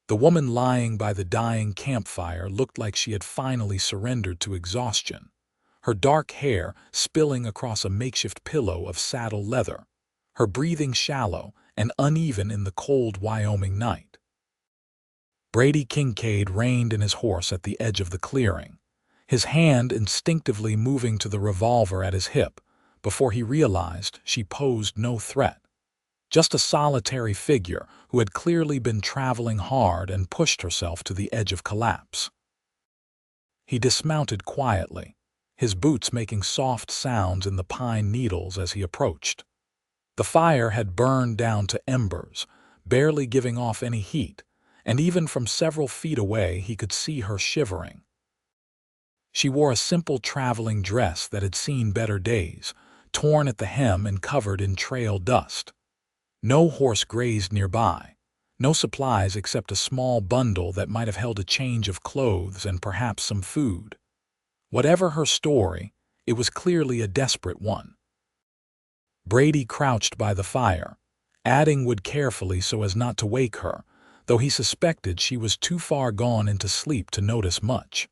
The woman lying by the dying campfire looked like she had finally surrendered to exhaustion, her dark hair spilling across a makeshift pillow of saddle leather, her breathing shallow and uneven in the cold Wyoming night. Brady Kincaid reined in his horse at the edge of the clearing, his hand instinctively moving to the revolver at his hip before he realized she posed no threat. Just a solitary figure who had clearly been traveling hard and pushed herself to the edge of collapse. He dismounted quietly, his boots making soft sounds in the pine needles as he approached. The fire had burned down to embers, barely giving off any heat, and even from several feet away he could see her shivering. She wore a simple traveling dress that had seen better days, torn at the hem and covered in trail dust. No horse grazed nearby, no supplies except a small bundle that might have held a change of clothes and perhaps some food. Whatever her story, it was clearly a desperate one. Brady crouched by the fire, adding wood carefully so as not to wake her, though he suspected she was too far gone into sleep to notice much.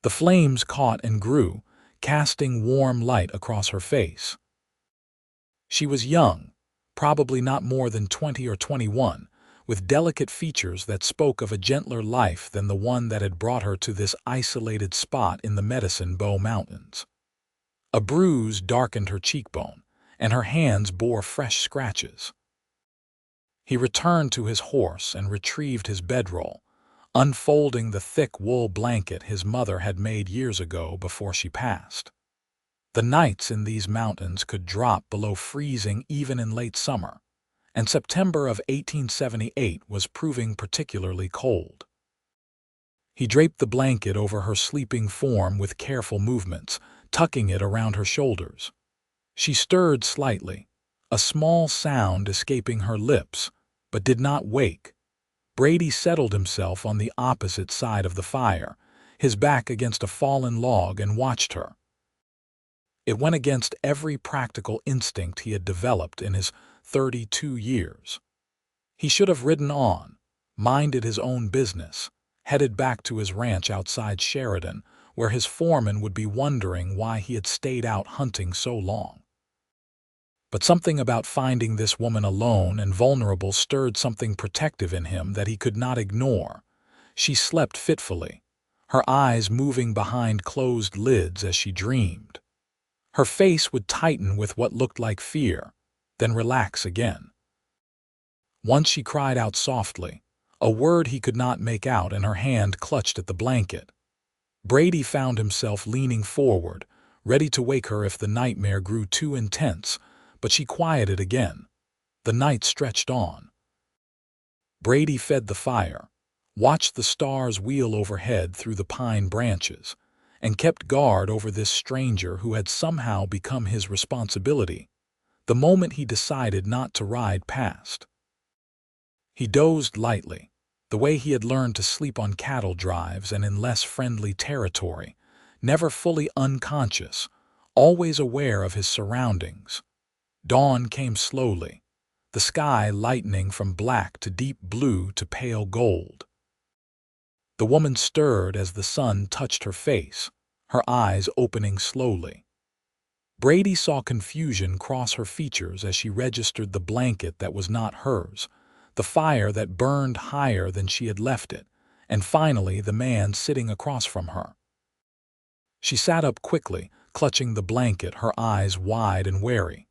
The flames caught and grew, casting warm light across her face. She was young, probably not more than 20 or 21, with delicate features that spoke of a gentler life than the one that had brought her to this isolated spot in the Medicine Bow Mountains. A bruise darkened her cheekbone, and her hands bore fresh scratches. He returned to his horse and retrieved his bedroll, unfolding the thick wool blanket his mother had made years ago before she passed. The nights in these mountains could drop below freezing even in late summer, and September of 1878 was proving particularly cold. He draped the blanket over her sleeping form with careful movements, tucking it around her shoulders. She stirred slightly, a small sound escaping her lips, but did not wake. Brady settled himself on the opposite side of the fire, his back against a fallen log, and watched her. It went against every practical instinct he had developed in his 32 years. He should have ridden on, minded his own business, headed back to his ranch outside Sheridan, where his foreman would be wondering why he had stayed out hunting so long. But something about finding this woman alone and vulnerable stirred something protective in him that he could not ignore. She slept fitfully, her eyes moving behind closed lids as she dreamed. Her face would tighten with what looked like fear, then relax again. Once she cried out softly, a word he could not make out, and her hand clutched at the blanket. Brady found himself leaning forward, ready to wake her if the nightmare grew too intense, but she quieted again. The night stretched on. Brady fed the fire, watched the stars wheel overhead through the pine branches, and kept guard over this stranger who had somehow become his responsibility, the moment he decided not to ride past. He dozed lightly, the way he had learned to sleep on cattle drives and in less friendly territory, never fully unconscious, always aware of his surroundings. Dawn came slowly, the sky lightening from black to deep blue to pale gold. The woman stirred as the sun touched her face, her eyes opening slowly. Brady saw confusion cross her features as she registered the blanket that was not hers, the fire that burned higher than she had left it, and finally the man sitting across from her. She sat up quickly, clutching the blanket, her eyes wide and wary.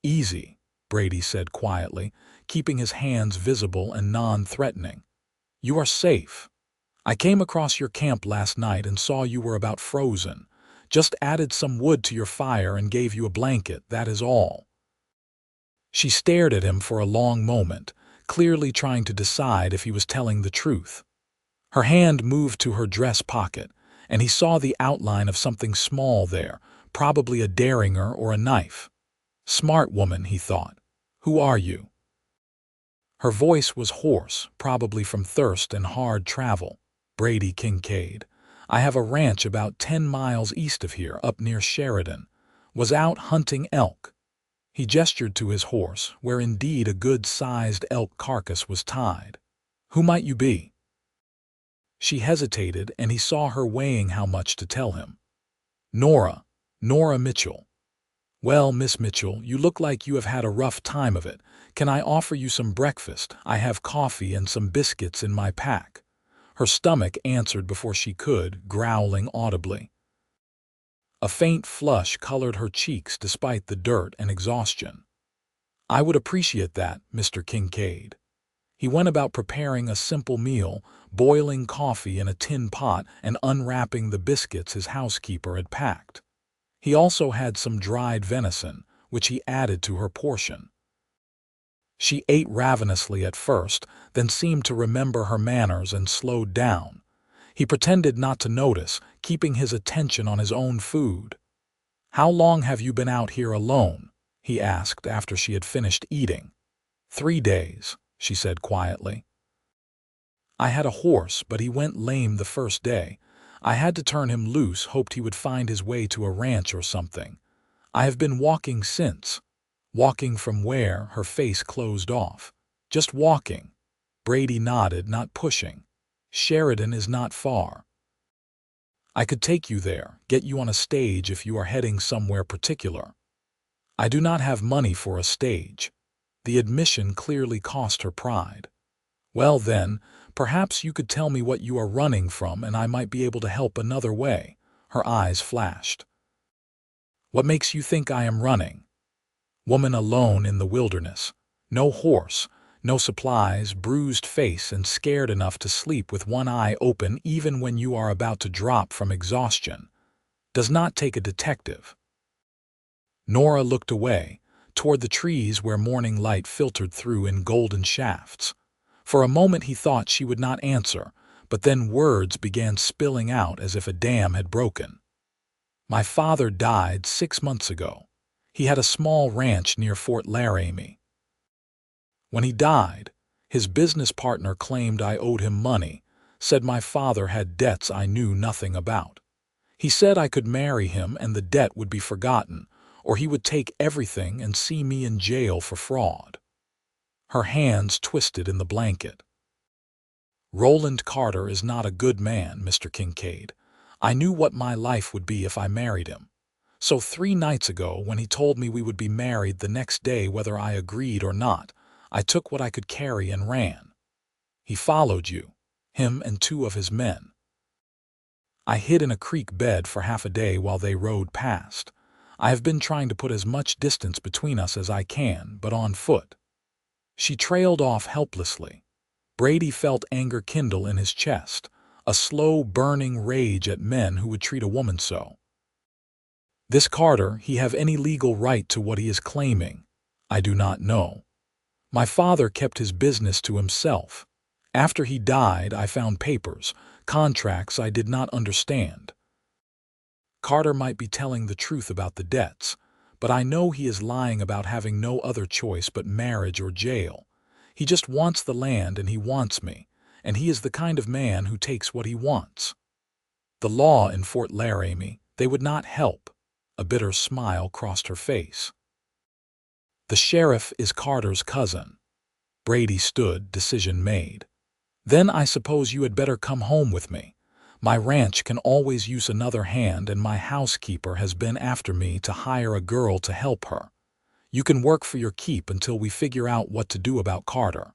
"Easy," Brady said quietly, keeping his hands visible and non-threatening. "You are safe. I came across your camp last night and saw you were about frozen. Just added some wood to your fire and gave you a blanket, that is all." She stared at him for a long moment, clearly trying to decide if he was telling the truth. Her hand moved to her dress pocket, and he saw the outline of something small there, probably a derringer or a knife. "Smart woman," he thought. "Who are you?" Her voice was hoarse, probably from thirst and hard travel. "Brady Kincaid. I have a ranch about 10 miles east of here, up near Sheridan. Was out hunting elk." He gestured to his horse, where indeed a good-sized elk carcass was tied. Who might you be?" She hesitated, and he saw her weighing how much to tell him. Nora Mitchell." "Well, Miss Mitchell, you look like you have had a rough time of it. Can I offer you some breakfast? I have coffee and some biscuits in my pack." Her stomach answered before she could, growling audibly. A faint flush colored her cheeks despite the dirt and exhaustion. "I would appreciate that, Mr. Kincaid." He went about preparing a simple meal, boiling coffee in a tin pot and unwrapping the biscuits his housekeeper had packed. He also had some dried venison, which he added to her portion. She ate ravenously at first, then seemed to remember her manners and slowed down. He pretended not to notice, keeping his attention on his own food. "How long have you been out here alone?" he asked after she had finished eating. 3 days, she said quietly. "I had a horse, but he went lame the first day. I had to turn him loose, hoped he would find his way to a ranch or something. I have been walking since." "Walking from where?" Her face closed off. "Just walking." Brady nodded, "Not pushing. Sheridan is not far. I could take you there, get you on a stage if you are heading somewhere particular." "I do not have money for a stage." The admission clearly cost her pride. "Well then, perhaps you could tell me what you are running from and I might be able to help another way." Her eyes flashed. "What makes you think I am running?" Woman alone in the wilderness. No horse, no supplies, bruised face, and scared enough to sleep with one eye open even when you are about to drop from exhaustion. Does not take a detective. Nora looked away, toward the trees where morning light filtered through in golden shafts. For a moment he thought she would not answer, but then words began spilling out as if a dam had broken. "My father died 6 months ago. He had a small ranch near Fort Laramie. When he died, his business partner claimed I owed him money, said my father had debts I knew nothing about. He said I could marry him and the debt would be forgotten, or he would take everything and see me in jail for fraud." Her hands twisted in the blanket. "Roland Carter is not a good man, Mr. Kincaid. I knew what my life would be if I married him. So 3 nights ago, when he told me we would be married the next day whether I agreed or not, I took what I could carry and ran. He followed you, him and 2 of his men. I hid in a creek bed for half a day while they rode past. I have been trying to put as much distance between us as I can, but on foot." She trailed off helplessly. Brady felt anger kindle in his chest, a slow, burning rage at men who would treat a woman so. "This Carter, he have any legal right to what he is claiming? I do not know. My father kept his business to himself. After he died, I found papers, contracts I did not understand. Carter might be telling the truth about the debts, but I know he is lying about having no other choice but marriage or jail. He just wants the land and he wants me, and he is the kind of man who takes what he wants. The law in Fort Laramie, they would not help." A bitter smile crossed her face. "The sheriff is Carter's cousin." Brady stood, decision made. "Then I suppose you had better come home with me. My ranch can always use another hand and my housekeeper has been after me to hire a girl to help her. You can work for your keep until we figure out what to do about Carter."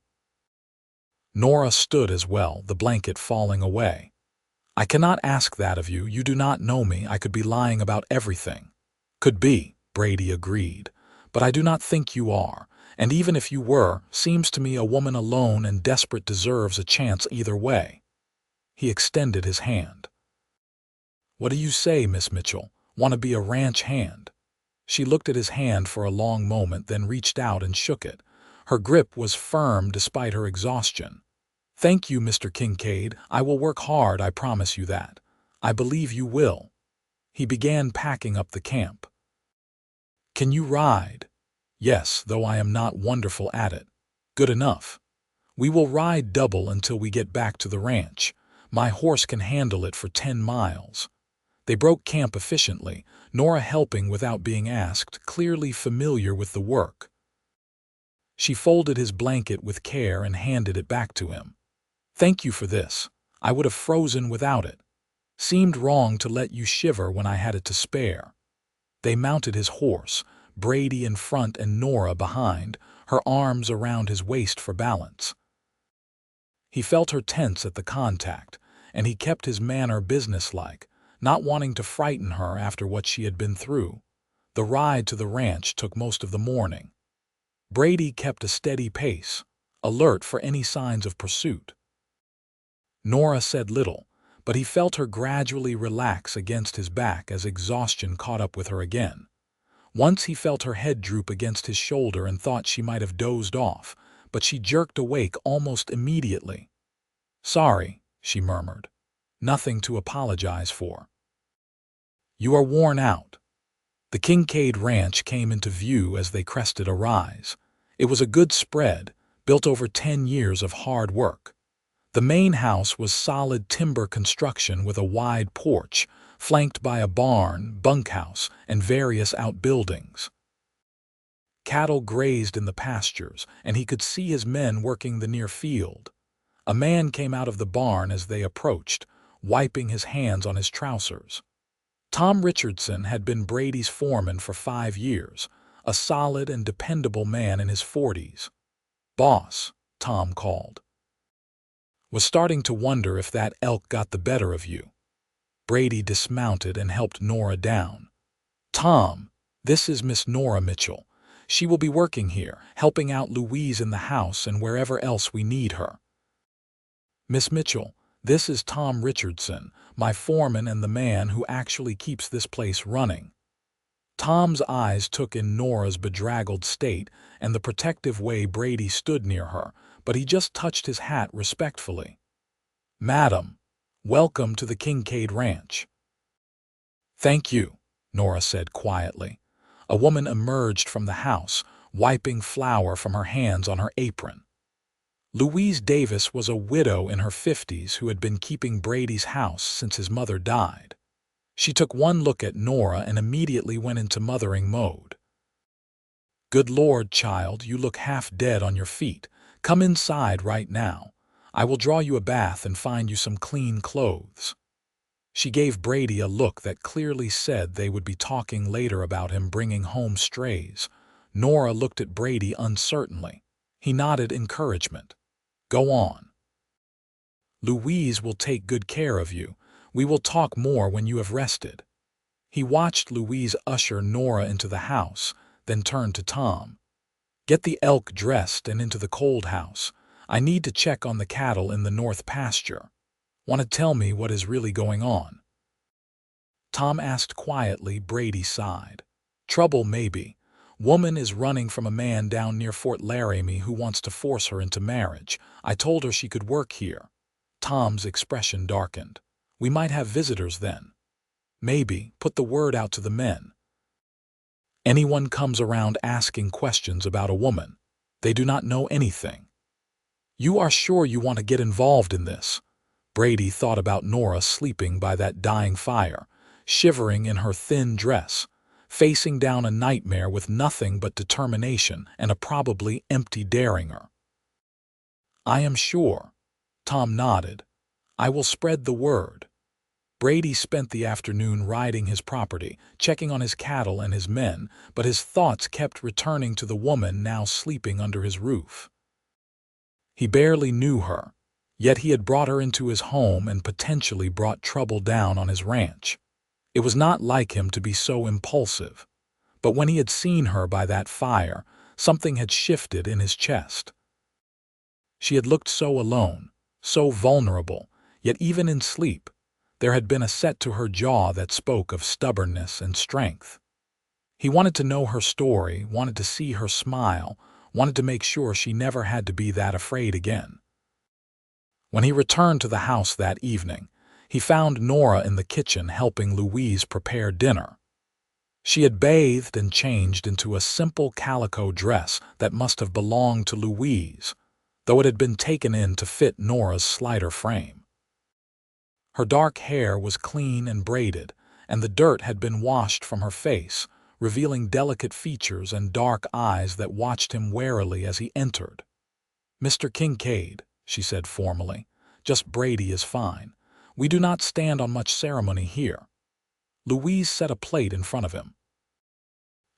Nora stood as well, the blanket falling away. "I cannot ask that of you. You do not know me. I could be lying about everything." "Could be," Brady agreed, "but I do not think you are, and even if you were, seems to me a woman alone and desperate deserves a chance either way." He extended his hand. "What do you say, Miss Mitchell? Want to be a ranch hand?" She looked at his hand for a long moment, then reached out and shook it. Her grip was firm despite her exhaustion. "Thank you, Mr. Kincaid. I will work hard, I promise you that. I believe you will." He began packing up the camp. "Can you ride?" "Yes, though I am not wonderful at it." "Good enough. We will ride double until we get back to the ranch. My horse can handle it for 10 miles. They broke camp efficiently, Nora helping without being asked, clearly familiar with the work. She folded his blanket with care and handed it back to him. Thank you for this. I would have frozen without it. Seemed wrong to let you shiver when I had it to spare. They mounted his horse, Brady in front and Nora behind, her arms around his waist for balance. He felt her tense at the contact, and he kept his manner businesslike, not wanting to frighten her after what she had been through. The ride to the ranch took most of the morning. Brady kept a steady pace, alert for any signs of pursuit. Nora said little, but he felt her gradually relax against his back as exhaustion caught up with her again. Once he felt her head droop against his shoulder and thought she might have dozed off, but she jerked awake almost immediately. "Sorry," she murmured. "Nothing to apologize for." "You are worn out." The Kincaid Ranch came into view as they crested a rise. It was a good spread, built over 10 years of hard work. The main house was solid timber construction with a wide porch, flanked by a barn, bunkhouse, and various outbuildings. Cattle grazed in the pastures, and he could see his men working the near field. A man came out of the barn as they approached, wiping his hands on his trousers. Tom Richardson had been Brady's foreman for 5 years, a solid and dependable man in his 40s. "Boss," Tom called. "Was starting to wonder if that elk got the better of you." Brady dismounted and helped Nora down. "Tom, this is Miss Nora Mitchell. She will be working here, helping out Louise in the house and wherever else we need her." "Miss Mitchell, this is Tom Richardson, my foreman and the man who actually keeps this place running." Tom's eyes took in Nora's bedraggled state and the protective way Brady stood near her, but he just touched his hat respectfully. "Madam, welcome to the Kincaid Ranch." "Thank you," Nora said quietly. A woman emerged from the house, wiping flour from her hands on her apron. Louise Davis was a widow in her 50s who had been keeping Brady's house since his mother died. She took one look at Nora and immediately went into mothering mode. "Good Lord, child, you look half dead on your feet. Come inside right now. I will draw you a bath and find you some clean clothes." She gave Brady a look that clearly said they would be talking later about him bringing home strays. Nora looked at Brady uncertainly. He nodded encouragement. "Go on. Louise will take good care of you. We will talk more when you have rested." He watched Louise usher Nora into the house, then turned to Tom. "Get the elk dressed and into the cold house. I need to check on the cattle in the north pasture. Want to tell me what is really going on?" Tom asked quietly. Brady sighed. "Trouble maybe. Woman is running from a man down near Fort Laramie who wants to force her into marriage. I told her she could work here." Tom's expression darkened. "We might have visitors then." "Maybe. Put the word out to the men. Anyone comes around asking questions about a woman. They do not know anything." "You are sure you want to get involved in this?" Brady thought about Nora sleeping by that dying fire, shivering in her thin dress, facing down a nightmare with nothing but determination and a probably empty Derringer. "I am sure." Tom nodded. "I will spread the word." Brady spent the afternoon riding his property, checking on his cattle and his men, but his thoughts kept returning to the woman now sleeping under his roof. He barely knew her, yet he had brought her into his home and potentially brought trouble down on his ranch. It was not like him to be so impulsive, but when he had seen her by that fire, something had shifted in his chest. She had looked so alone, so vulnerable, yet even in sleep, there had been a set to her jaw that spoke of stubbornness and strength. He wanted to know her story, wanted to see her smile, wanted to make sure she never had to be that afraid again. When he returned to the house that evening, he found Nora in the kitchen helping Louise prepare dinner. She had bathed and changed into a simple calico dress that must have belonged to Louise, though it had been taken in to fit Nora's slighter frame. Her dark hair was clean and braided, and the dirt had been washed from her face, revealing delicate features and dark eyes that watched him warily as he entered. "Mr. Kincaid," she said formally, Just Brady is fine. We do not stand on much ceremony here." Louise set a plate in front of him.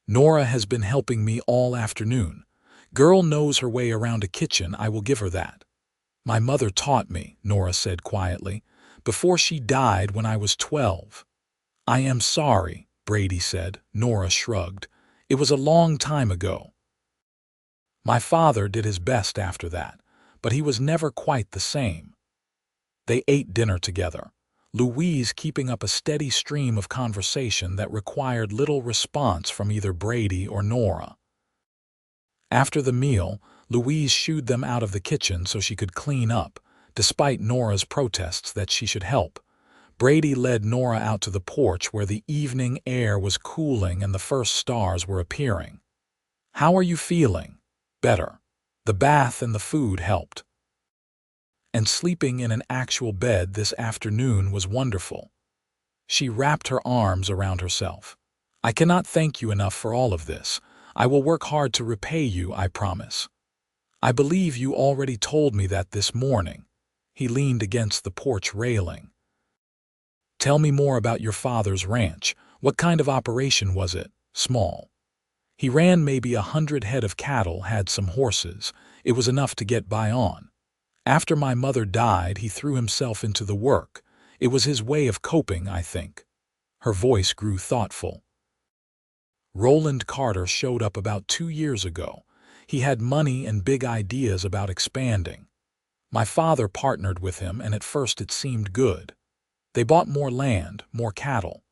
"Nora has been helping me all afternoon. Girl knows her way around a kitchen, I will give her that." "My mother taught me," Nora said quietly, "before she died when I was 12. "I am sorry," Brady said. Nora shrugged. "It was a long time ago. My father did his best after that, but he was never quite the same." They ate dinner together, Louise keeping up a steady stream of conversation that required little response from either Brady or Nora. After the meal, Louise shooed them out of the kitchen so she could clean up, despite Nora's protests that she should help. Brady led Nora out to the porch where the evening air was cooling and the first stars were appearing. "How are you feeling?" "Better. The bath and the food helped. And sleeping in an actual bed this afternoon was wonderful." She wrapped her arms around herself. "I cannot thank you enough for all of this. I will work hard to repay you, I promise. I believe you already told me that this morning." He leaned against the porch railing. "Tell me more about your father's ranch. What kind of operation was it?" "Small. He ran maybe 100 head of cattle, had some horses. It was enough to get by on. After my mother died, he threw himself into the work. It was his way of coping, I think." Her voice grew thoughtful. "Roland Carter showed up about 2 years ago. He had money and big ideas about expanding. My father partnered with him, and at first it seemed good. They bought more land, more cattle.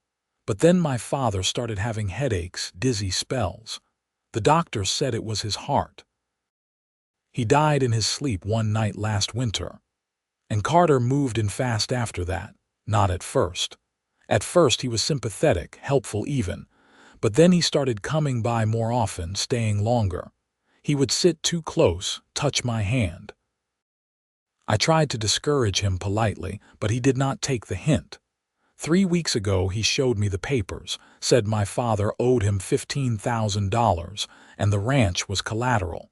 But then my father started having headaches, dizzy spells. The doctor said it was his heart. He died in his sleep one night last winter. And Carter moved in fast after that. Not at first. At first he was sympathetic, helpful even. But then he started coming by more often, staying longer. He would sit too close, touch my hand. I tried to discourage him politely, but he did not take the hint. 3 weeks ago he showed me the papers, said my father owed him $15,000, and the ranch was collateral.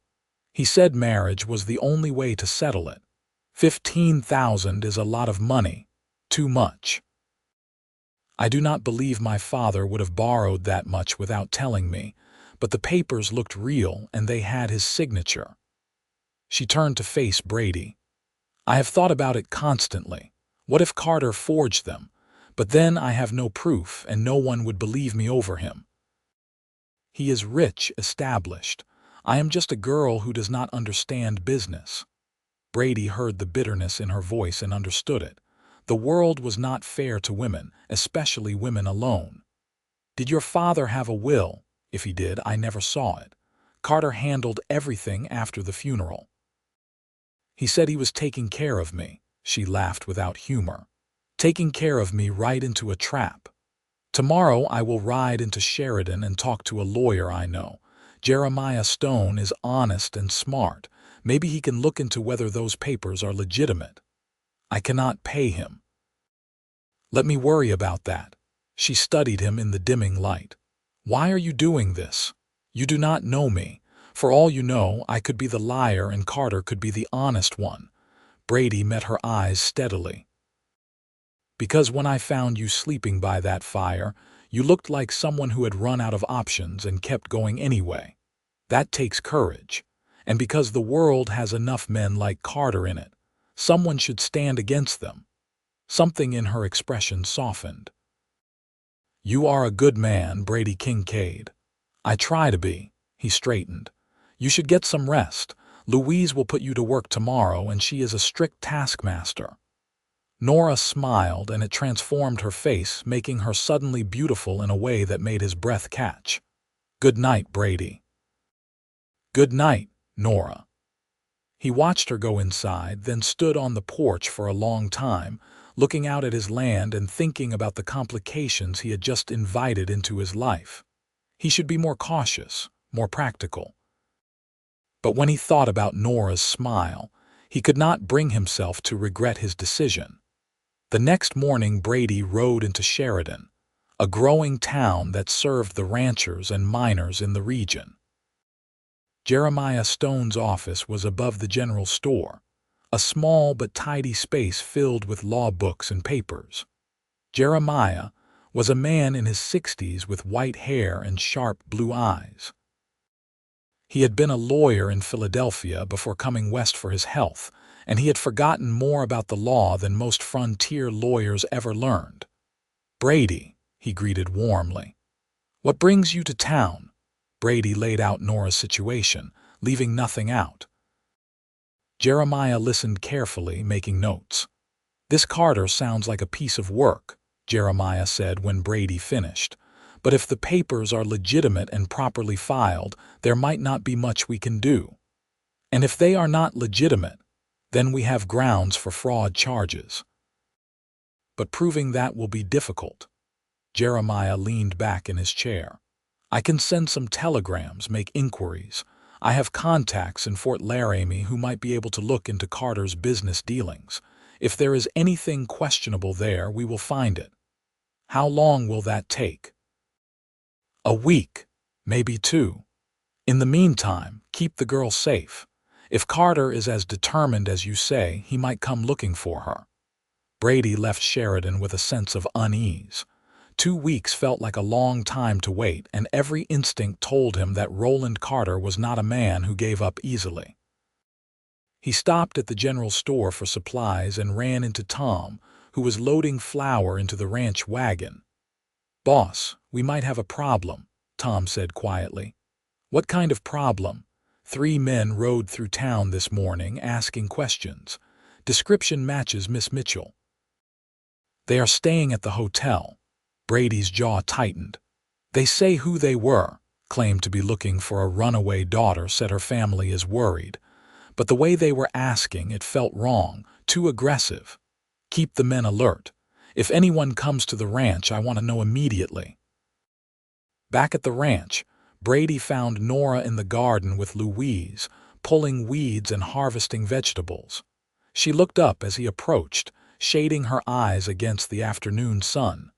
He said marriage was the only way to settle it. 15,000 is a lot of money. Too much. I do not believe my father would have borrowed that much without telling me, but the papers looked real and they had his signature." She turned to face Brady. "I have thought about it constantly. What if Carter forged them? But then I have no proof and no one would believe me over him. He is rich, established. I am just a girl who does not understand business." Brady heard the bitterness in her voice and understood it. The world was not fair to women, especially women alone. "Did your father have a will?" "If he did, I never saw it. Carter handled everything after the funeral. He said he was taking care of me." She laughed without humor. "Taking care of me right into a trap. Tomorrow I will ride into Sheridan and talk to a lawyer I know. Jeremiah Stone is honest and smart. Maybe he can look into whether those papers are legitimate. I cannot pay him. Let me worry about that." She studied him in the dimming light. "Why are you doing this? You do not know me. For all you know, I could be the liar and Carter could be the honest one." Brady met her eyes steadily. "Because when I found you sleeping by that fire, you looked like someone who had run out of options and kept going anyway. That takes courage. And because the world has enough men like Carter in it, someone should stand against them." Something in her expression softened. "You are a good man, Brady Kincaid." "I try to be." He straightened. "You should get some rest. Louise will put you to work tomorrow, and she is a strict taskmaster." Nora smiled, and it transformed her face, making her suddenly beautiful in a way that made his breath catch. "Good night, Brady." "Good night, Nora." He watched her go inside, then stood on the porch for a long time, looking out at his land and thinking about the complications he had just invited into his life. He should be more cautious, more practical. But when he thought about Nora's smile, he could not bring himself to regret his decision. The next morning Brady rode into Sheridan, a growing town that served the ranchers and miners in the region. Jeremiah Stone's office was above the general store. a small but tidy space filled with law books and papers. Jeremiah was a man in his 60s with white hair and sharp blue eyes. He had been a lawyer in Philadelphia before coming west for his health, and he had forgotten more about the law than most frontier lawyers ever learned. "Brady," he greeted warmly. "What brings you to town?" Brady laid out Nora's situation, leaving nothing out. Jeremiah listened carefully, making notes. "This Carter sounds like a piece of work," Jeremiah said when Brady finished. "But if the papers are legitimate and properly filed, there might not be much we can do. And if they are not legitimate, then we have grounds for fraud charges. But proving that will be difficult." Jeremiah leaned back in his chair. "I can send some telegrams, make inquiries. I have contacts in Fort Laramie who might be able to look into Carter's business dealings. If there is anything questionable there, we will find it. How long will that take?" "A week, maybe 2. In the meantime, keep the girl safe. If Carter is as determined as you say, he might come looking for her." Brady left Sheridan with a sense of unease. 2 weeks felt like a long time to wait, and every instinct told him that Roland Carter was not a man who gave up easily. He stopped at the general store for supplies and ran into Tom, who was loading flour into the ranch wagon. "Boss, we might have a problem," Tom said quietly. "What kind of problem?" 3 men rode through town this morning asking questions. Description matches Miss Mitchell. "They are staying at the hotel." Brady's jaw tightened. "They say who they were, claimed to be looking for a runaway daughter, said her family is worried. But the way they were asking, it felt wrong, too aggressive. Keep the men alert. If anyone comes to the ranch, I want to know immediately." Back at the ranch, Brady found Nora in the garden with Louise, pulling weeds and harvesting vegetables. She looked up as he approached, shading her eyes against the afternoon sun.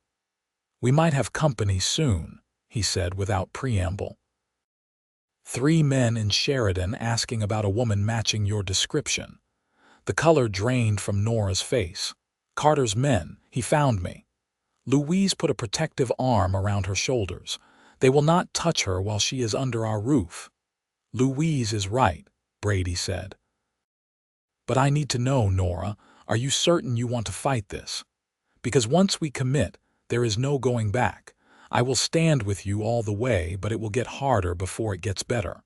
"We might have company soon," he said without preamble. 3 men in Sheridan asking about a woman matching your description." The color drained from Nora's face. "Carter's men, he found me." Louise put a protective arm around her shoulders. "They will not touch her while she is under our roof." "Louise is right," Brady said. "But I need to know, Nora, are you certain you want to fight this? Because once we commit, there is no going back. I will stand with you all the way, but it will get harder before it gets better."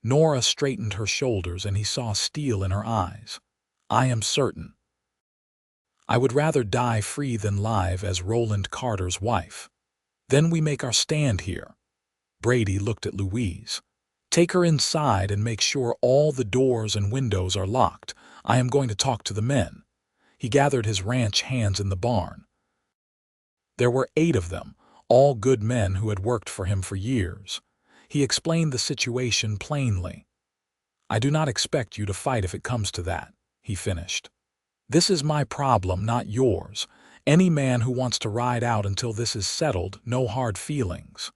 Nora straightened her shoulders and he saw steel in her eyes. "I am certain. I would rather die free than live as Roland Carter's wife. Then we make our stand here." Brady looked at Louise. "Take her inside and make sure all the doors and windows are locked. I am going to talk to the men." He gathered his ranch hands in the barn. There were 8 of them, all good men who had worked for him for years. He explained the situation plainly. "I do not expect you to fight if it comes to that," he finished. "This is my problem, not yours. Any man who wants to ride out until this is settled, no hard feelings."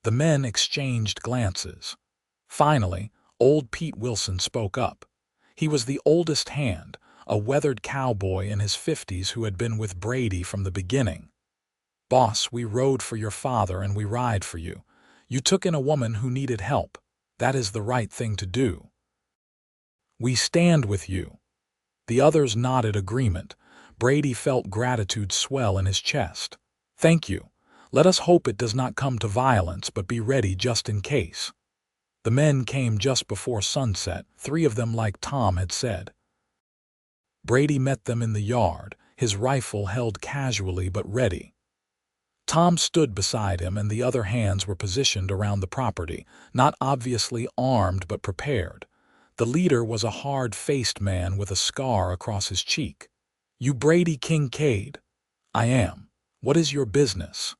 The men exchanged glances. Finally, old Pete Wilson spoke up. He was the oldest hand, a weathered cowboy in his 50s who had been with Brady from the beginning. "Boss, we rode for your father and we ride for you. You took in a woman who needed help. That is the right thing to do. We stand with you." The others nodded agreement. Brady felt gratitude swell in his chest. "Thank you. Let us hope it does not come to violence, but be ready just in case." The men came just before sunset, 3 of them like Tom had said. Brady met them in the yard, his rifle held casually but ready. Tom stood beside him and the other hands were positioned around the property, not obviously armed but prepared. The leader was a hard-faced man with a scar across his cheek. "You Brady Kincaid?" "I am. What is your business?"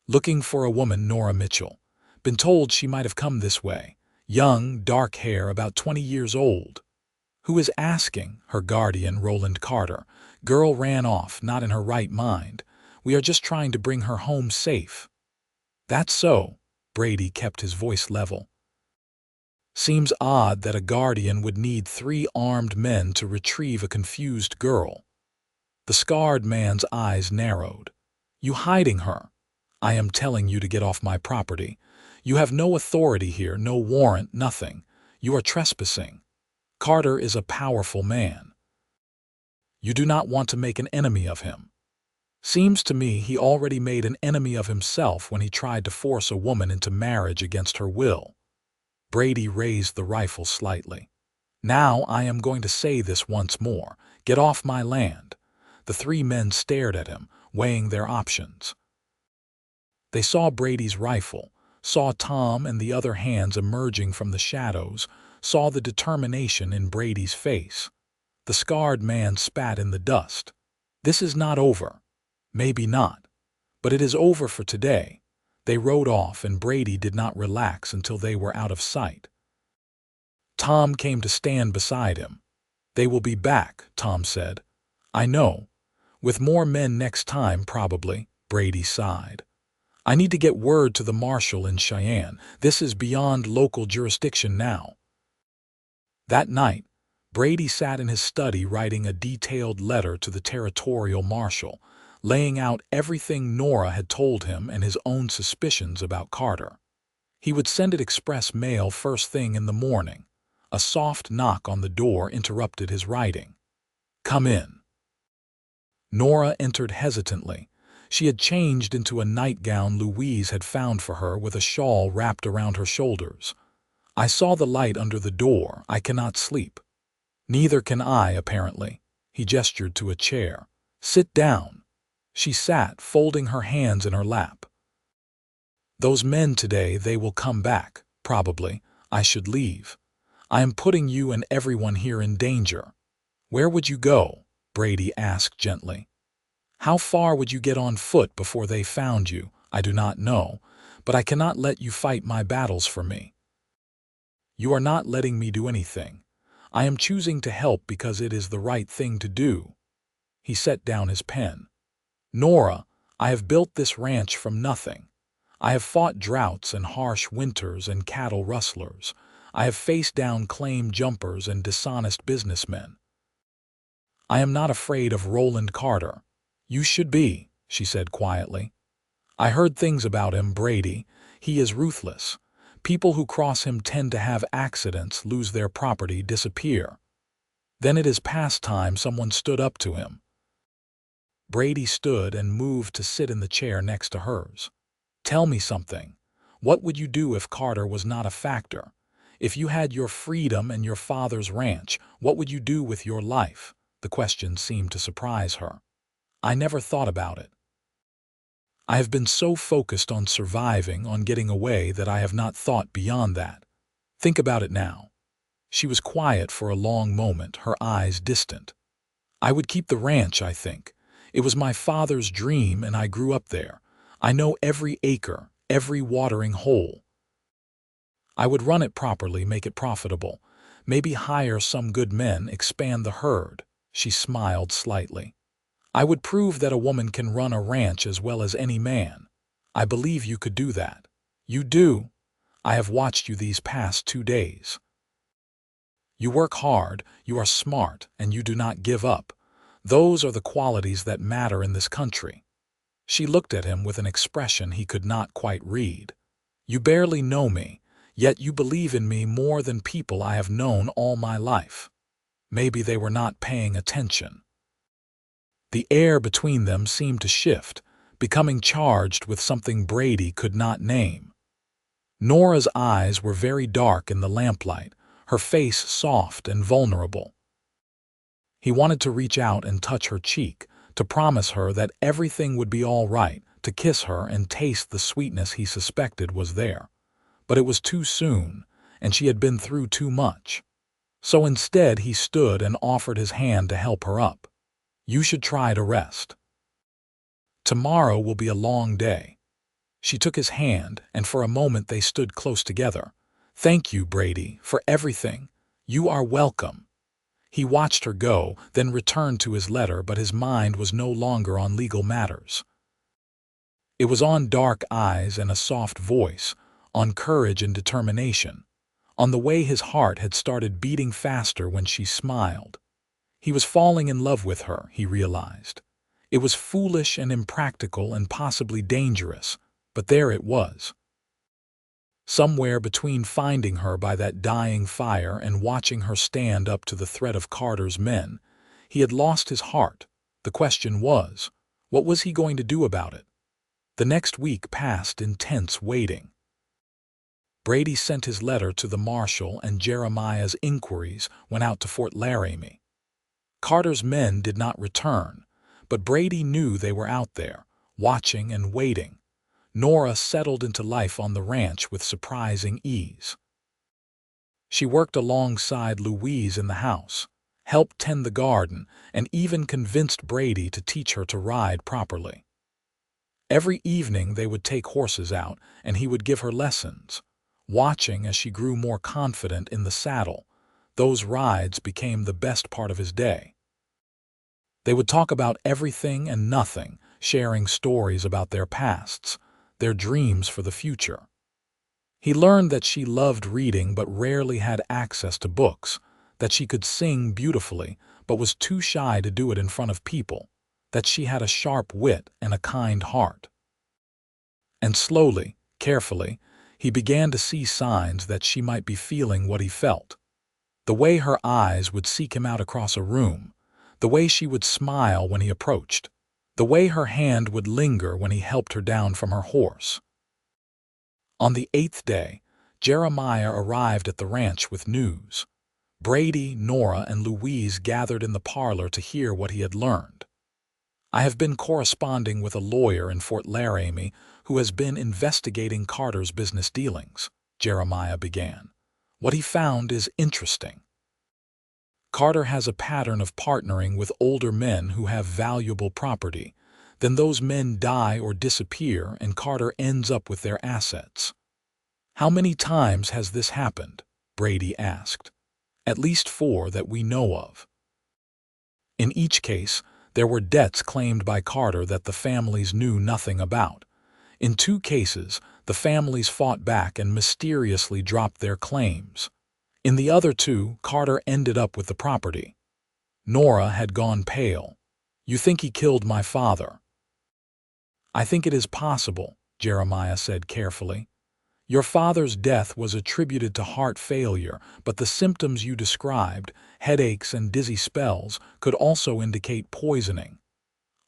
"Looking for a woman, Nora Mitchell. Been told she might have come this way. Young, dark hair, about 20 years old." "Who is asking?" "Her guardian, Roland Carter. Girl ran off, not in her right mind. We are just trying to bring her home safe." "That's so." Brady kept his voice level. Seems odd that a guardian would need 3 armed men to retrieve a confused girl. The scarred man's eyes narrowed. You hiding her? I am telling you to get off my property. You have no authority here, no warrant, nothing. You are trespassing. Carter is a powerful man. You do not want to make an enemy of him. Seems to me he already made an enemy of himself when he tried to force a woman into marriage against her will. Brady raised the rifle slightly. Now I am going to say this once more. Get off my land. The 3 men stared at him, weighing their options. They saw Brady's rifle, saw Tom and the other hands emerging from the shadows, saw the determination in Brady's face. The scarred man spat in the dust. This is not over. Maybe not. But it is over for today. They rode off, and Brady did not relax until they were out of sight. Tom came to stand beside him. They will be back, Tom said. I know. With more men next time, probably, Brady sighed. I need to get word to the marshal in Cheyenne. This is beyond local jurisdiction now. That night, Brady sat in his study writing a detailed letter to the territorial marshal, laying out everything Nora had told him and his own suspicions about Carter. He would send it express mail first thing in the morning. A soft knock on the door interrupted his writing. Come in. Nora entered hesitantly. She had changed into a nightgown Louise had found for her with a shawl wrapped around her shoulders. I saw the light under the door. I cannot sleep. Neither can I, apparently. He gestured to a chair. Sit down. She sat, folding her hands in her lap. Those men today, they will come back, probably. I should leave. I am putting you and everyone here in danger. Where would you go? Brady asked gently. How far would you get on foot before they found you? I do not know, but I cannot let you fight my battles for me. You are not letting me do anything. I am choosing to help because it is the right thing to do. He set down his pen. Nora, I have built this ranch from nothing. I have fought droughts and harsh winters and cattle rustlers. I have faced down claim jumpers and dishonest businessmen. I am not afraid of Roland Carter. You should be, she said quietly. I heard things about him, Brady. He is ruthless. People who cross him tend to have accidents, lose their property, disappear. Then it is past time someone stood up to him. Brady stood and moved to sit in the chair next to hers. Tell me something. What would you do if Carter was not a factor? If you had your freedom and your father's ranch, what would you do with your life? The question seemed to surprise her. I never thought about it. I have been so focused on surviving, on getting away, that I have not thought beyond that. Think about it now. She was quiet for a long moment, her eyes distant. I would keep the ranch, I think. It was my father's dream, and I grew up there. I know every acre, every watering hole. I would run it properly, make it profitable. Maybe hire some good men, expand the herd. She smiled slightly. I would prove that a woman can run a ranch as well as any man. I believe you could do that. You do. I have watched you these past 2 days. You work hard, you are smart, and you do not give up. Those are the qualities that matter in this country. She looked at him with an expression he could not quite read. You barely know me, yet you believe in me more than people I have known all my life. Maybe they were not paying attention. The air between them seemed to shift, becoming charged with something Brady could not name. Nora's eyes were very dark in the lamplight, her face soft and vulnerable. He wanted to reach out and touch her cheek, to promise her that everything would be all right, to kiss her and taste the sweetness he suspected was there. But it was too soon, and she had been through too much. So instead he stood and offered his hand to help her up. You should try to rest. Tomorrow will be a long day. She took his hand, and for a moment they stood close together. Thank you, Brady, for everything. You are welcome. He watched her go, then returned to his letter, but his mind was no longer on legal matters. It was on dark eyes and a soft voice, on courage and determination, On the way, his heart had started beating faster when she smiled. He was falling in love with her, he realized. It was foolish and impractical and possibly dangerous, but there it was. Somewhere between finding her by that dying fire and watching her stand up to the threat of Carter's men, he had lost his heart. The question was, what was he going to do about it? The next week passed in tense waiting. Brady sent his letter to the marshal, and Jeremiah's inquiries went out to Fort Laramie. Carter's men did not return, but Brady knew they were out there, watching and waiting. Nora settled into life on the ranch with surprising ease. She worked alongside Louise in the house, helped tend the garden, and even convinced Brady to teach her to ride properly. Every evening they would take horses out, and he would give her lessons. Watching as she grew more confident in the saddle, those rides became the best part of his day. They would talk about everything and nothing, sharing stories about their pasts, their dreams for the future. He learned that she loved reading but rarely had access to books, that she could sing beautifully but was too shy to do it in front of people, that she had a sharp wit and a kind heart. And slowly, carefully, he began to see signs that she might be feeling what he felt. The way her eyes would seek him out across a room, the way she would smile when he approached, the way her hand would linger when he helped her down from her horse. On the 8th day, Jeremiah arrived at the ranch with news. Brady, Nora, and Louise gathered in the parlor to hear what he had learned. "I have been corresponding with a lawyer in Fort Laramie who has been investigating Carter's business dealings," Jeremiah began. "What he found is interesting. Carter has a pattern of partnering with older men who have valuable property. Then those men die or disappear, and Carter ends up with their assets." "How many times has this happened?" Brady asked. "At least 4 that we know of. In each case, there were debts claimed by Carter that the families knew nothing about. In 2 cases, the families fought back and mysteriously dropped their claims. In the other 2, Carter ended up with the property." Nora had gone pale. "You think he killed my father?" "I think it is possible," Jeremiah said carefully. "Your father's death was attributed to heart failure, but the symptoms you described, headaches and dizzy spells, could also indicate poisoning.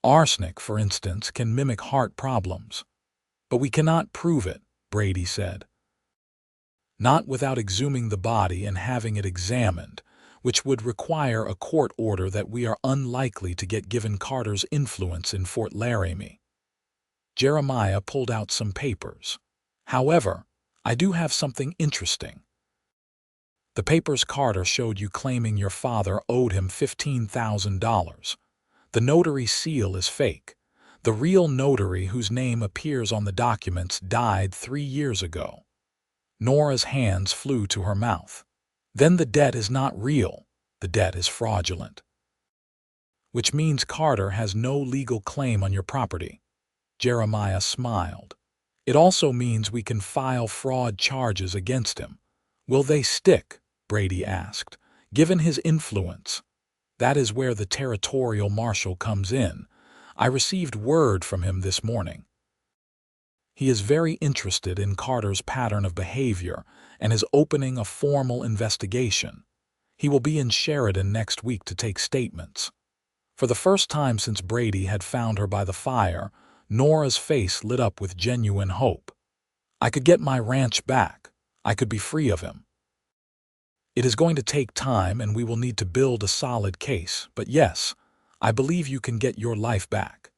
Arsenic, for instance, can mimic heart problems." "But we cannot prove it," Brady said. "Not without exhuming the body and having it examined, which would require a court order that we are unlikely to get given Carter's influence in Fort Laramie." Jeremiah pulled out some papers. "However, I do have something interesting. The papers Carter showed you claiming your father owed him $15,000. The notary seal is fake. The real notary whose name appears on the documents died 3 years ago." Nora's hands flew to her mouth. "Then the debt is not real. The debt is fraudulent." "Which means Carter has no legal claim on your property." Jeremiah smiled. "It also means we can file fraud charges against him." "Will they stick?" Brady asked. "Given his influence." "That is where the territorial marshal comes in. I received word from him this morning. He is very interested in Carter's pattern of behavior and is opening a formal investigation. He will be in Sheridan next week to take statements." For the first time since Brady had found her by the fire, Nora's face lit up with genuine hope. "I could get my ranch back. I could be free of him. It is going to take time and we will need to build a solid case, but yes, I believe you can get your life back."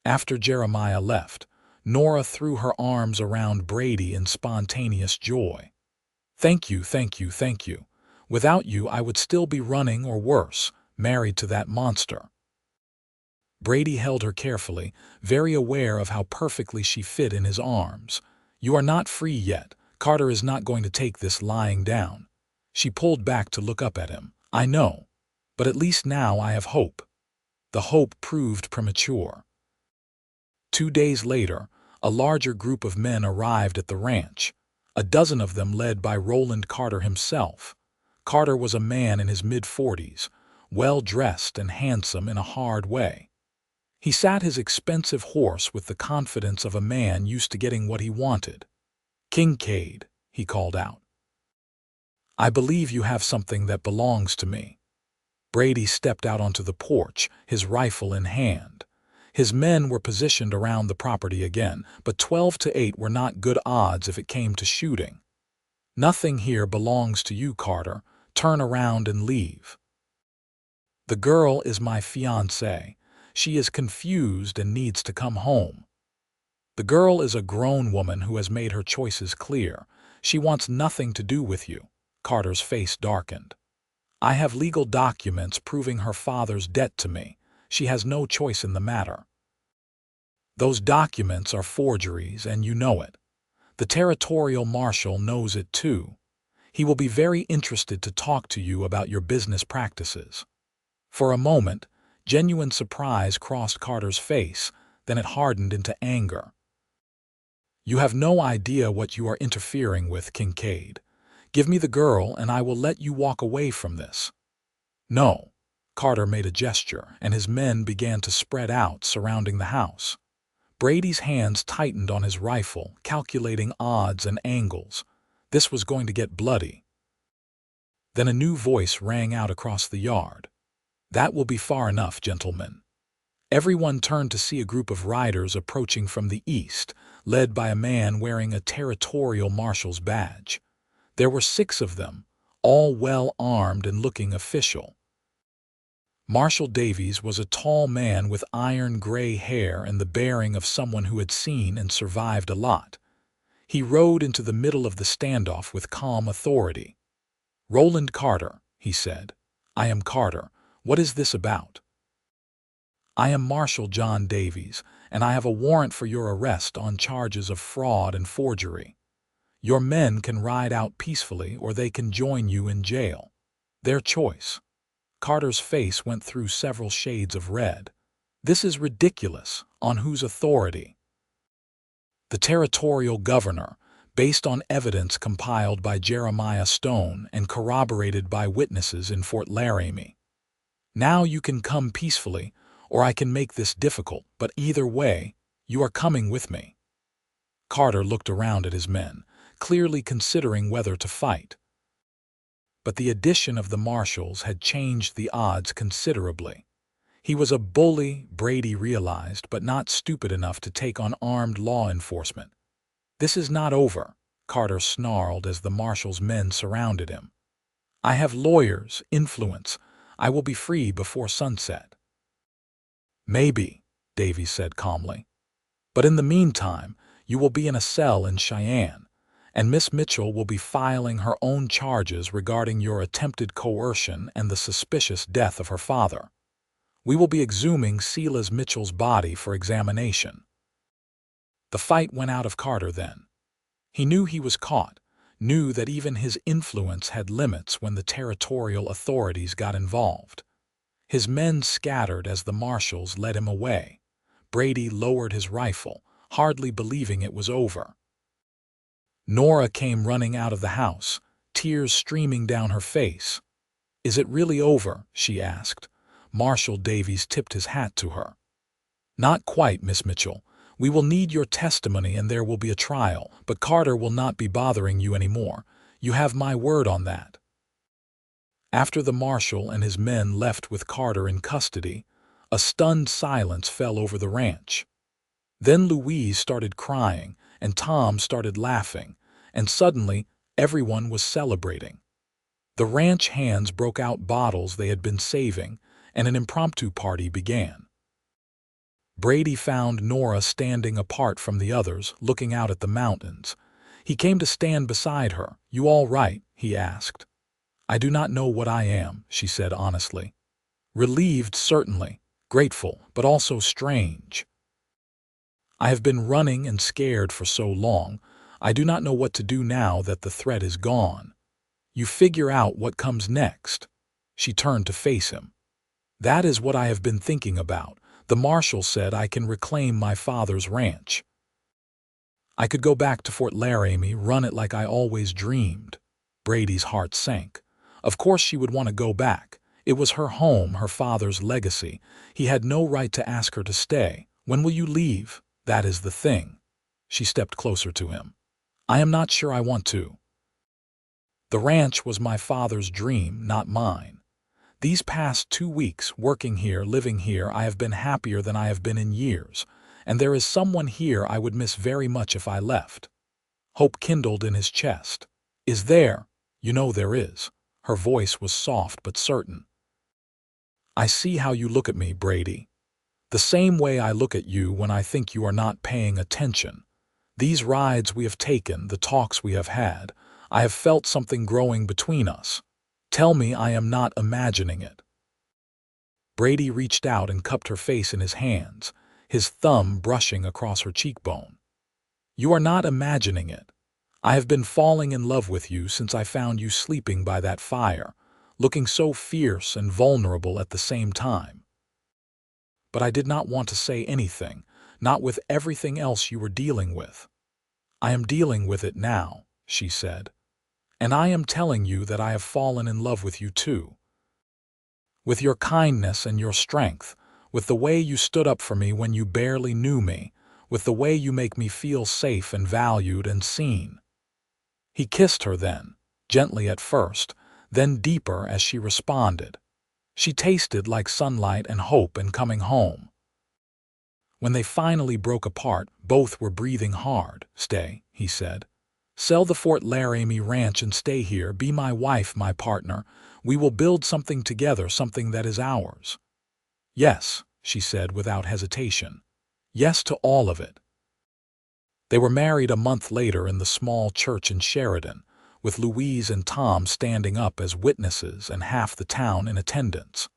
After Jeremiah left, Nora threw her arms around Brady in spontaneous joy. "Thank you, thank you, thank you. Without you, I would still be running, or worse, married to that monster." Brady held her carefully, very aware of how perfectly she fit in his arms. "You are not free yet. Carter is not going to take this lying down." She pulled back to look up at him. "I know, but at least now I have hope." The hope proved premature. 2 days later, a larger group of men arrived at the ranch. a dozen of them led by Roland Carter himself. Carter was a man in his mid-40s, well-dressed and handsome in a hard way. He sat his expensive horse with the confidence of a man used to getting what he wanted. "Kincaid," he called out. "I believe you have something that belongs to me." Brady stepped out onto the porch, his rifle in hand. His men were positioned around the property again, but 12 to 8 were not good odds if it came to shooting. "Nothing here belongs to you, Carter. Turn around and leave." "The girl is my fiancée. She is confused and needs to come home." "The girl is a grown woman who has made her choices clear. She wants nothing to do with you." Carter's face darkened. "I have legal documents proving her father's debt to me. She has no choice in the matter." "Those documents are forgeries, and you know it. The territorial marshal knows it too. He will be very interested to talk to you about your business practices." For a moment, genuine surprise crossed Carter's face, then it hardened into anger. "You have no idea what you are interfering with, Kincaid. Give me the girl and I will let you walk away from this." "No." Carter made a gesture, and his men began to spread out, surrounding the house. Brady's hands tightened on his rifle, calculating odds and angles. This was going to get bloody. Then a new voice rang out across the yard. "That will be far enough, gentlemen." Everyone turned to see a group of riders approaching from the east, led by a man wearing a territorial marshal's badge. There were 6 of them, all well armed and looking official. Marshal Davies was a tall man with iron gray hair and the bearing of someone who had seen and survived a lot. He rode into the middle of the standoff with calm authority. "Roland Carter," he said. "I am Carter. What is this about?" "I am Marshal John Davies, and I have a warrant for your arrest on charges of fraud and forgery. Your men can ride out peacefully or they can join you in jail. Their choice." Carter's face went through several shades of red. "This is ridiculous. On whose authority?" "The territorial governor, based on evidence compiled by Jeremiah Stone and corroborated by witnesses in Fort Laramie. Now you can come peacefully, or I can make this difficult, but either way, you are coming with me." Carter looked around at his men, clearly considering whether to fight. But the addition of the marshals had changed the odds considerably. He was a bully, Brady realized, but not stupid enough to take on armed law enforcement. "This is not over," Carter snarled as the marshal's men surrounded him. "I have lawyers, influence. I will be free before sunset." "Maybe," Davies said calmly. "But in the meantime, you will be in a cell in Cheyenne, and Miss Mitchell will be filing her own charges regarding your attempted coercion and the suspicious death of her father. We will be exhuming Silas Mitchell's body for examination." The fight went out of Carter then. He knew he was caught, knew that even his influence had limits when the territorial authorities got involved. His men scattered as the marshals led him away. Brady lowered his rifle, hardly believing it was over. Nora came running out of the house, tears streaming down her face. "Is it really over?" she asked. Marshal Davies tipped his hat to her. "Not quite, Miss Mitchell. We will need your testimony and there will be a trial, but Carter will not be bothering you anymore. You have my word on that." After the marshal and his men left with Carter in custody, a stunned silence fell over the ranch. Then Louise started crying, and Tom started laughing, and suddenly everyone was celebrating. The ranch hands broke out bottles they had been saving, and an impromptu party began. Brady found Nora standing apart from the others, looking out at the mountains. He came to stand beside her. "You all right?" he asked. "I do not know what I am," she said honestly. "Relieved, certainly. Grateful, but also strange. I have been running and scared for so long. I do not know what to do now that the threat is gone. You figure out what comes next." She turned to face him. "That is what I have been thinking about. The marshal said I can reclaim my father's ranch." I could go back to Fort Laramie, run it like I always dreamed. Brady's heart sank. Of course she would want to go back. It was her home, her father's legacy. He had no right to ask her to stay. When will you leave? That is the thing. She stepped closer to him. I am not sure I want to. The ranch was my father's dream, not mine. These past 2 weeks, working here, living here, I have been happier than I have been in years. And there is someone here I would miss very much if I left. Hope kindled in his chest. Is there? You know there is. Her voice was soft but certain. I see how you look at me, Brady. The same way I look at you when I think you are not paying attention. These rides we have taken, the talks we have had, I have felt something growing between us. Tell me I am not imagining it. Brady reached out and cupped her face in his hands, his thumb brushing across her cheekbone. You are not imagining it. I have been falling in love with you since I found you sleeping by that fire, looking so fierce and vulnerable at the same time. But I did not want to say anything, not with everything else you were dealing with. I am dealing with it now, she said. And I am telling you that I have fallen in love with you too. With your kindness and your strength, with the way you stood up for me when you barely knew me, with the way you make me feel safe and valued and seen. He kissed her then, gently at first, then deeper as she responded. She tasted like sunlight and hope in coming home. When they finally broke apart, both were breathing hard. Stay, he said. Sell the Fort Laramie ranch and stay here, be my wife, my partner. We will build something together, something that is ours. Yes, she said without hesitation. Yes to all of it. They were married a month later in the small church in Sheridan, with Louise and Tom standing up as witnesses and half the town in attendance.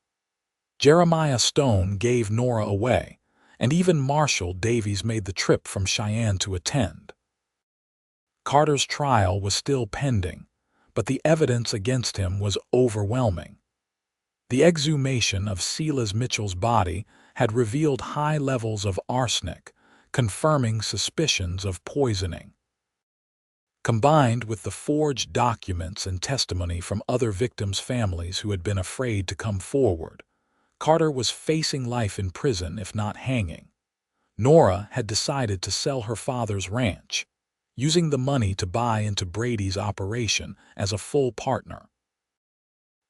Jeremiah Stone gave Nora away, and even Marshall Davies made the trip from Cheyenne to attend. Carter's trial was still pending, but the evidence against him was overwhelming. The exhumation of Silas Mitchell's body had revealed high levels of arsenic, confirming suspicions of poisoning. Combined with the forged documents and testimony from other victims' families who had been afraid to come forward, Carter was facing life in prison if not hanging. Nora had decided to sell her father's ranch, using the money to buy into Brady's operation as a full partner.